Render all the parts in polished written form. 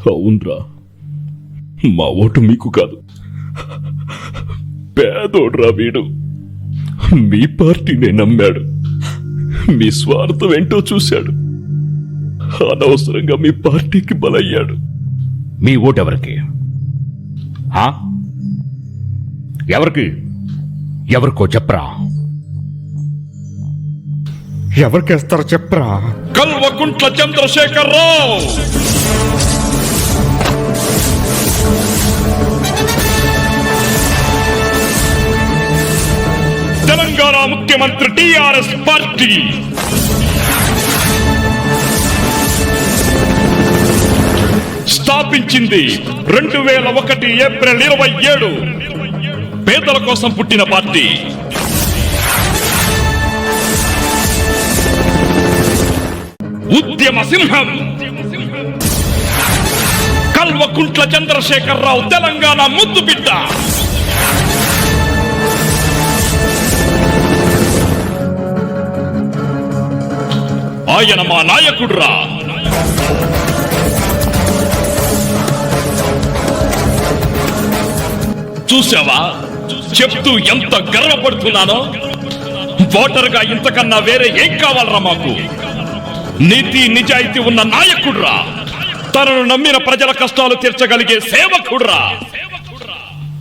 అవునరా, మా ఓటు మీకు కాదు. పేదోడ్రా వీడు. మీ పార్టీనే నమ్మాడు. మీ స్వార్థం ఏంటో చూశాడు. అనవసరంగా మీ పార్టీకి బలయ్యాడు. మీ ఓటెవరికి? ఎవరికి? ఎవరికో చెప్పరా? ఎవరికేస్తారో చెప్పరా? కల్వకుంట్ల చంద్రశేఖరరావు. తెలంగాణ ముఖ్యమంత్రి, టిఆర్ఎస్ పార్టీ. స్థాపించింది 2001 ఏప్రిల్ 27. పేదల కోసం పుట్టిన పార్టీ. ఉద్యమ సింహం కల్వకుంట్ల చంద్రశేఖరరావు, తెలంగాణ ముద్దు బిడ్డ. ఆయన మా నాయకుడురా. చూసావా, చెప్తూ ఎంత గర్వపడుతున్నానో. ఓటరుగా ఇంతకన్నా వేరే ఏం కావాలరా మాకు? నీతి నిజాయితీ ఉన్న నాయకుడురా. తనను నమ్మిన ప్రజల కష్టాలు తీర్చగలిగే సేవకుడురా.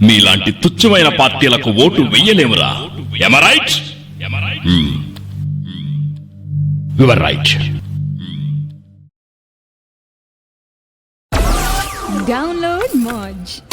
మీలాంటి తుచ్చమైన పార్టీలకు vote వెయ్యలేమురా. Am I right? You are right. Download Moj.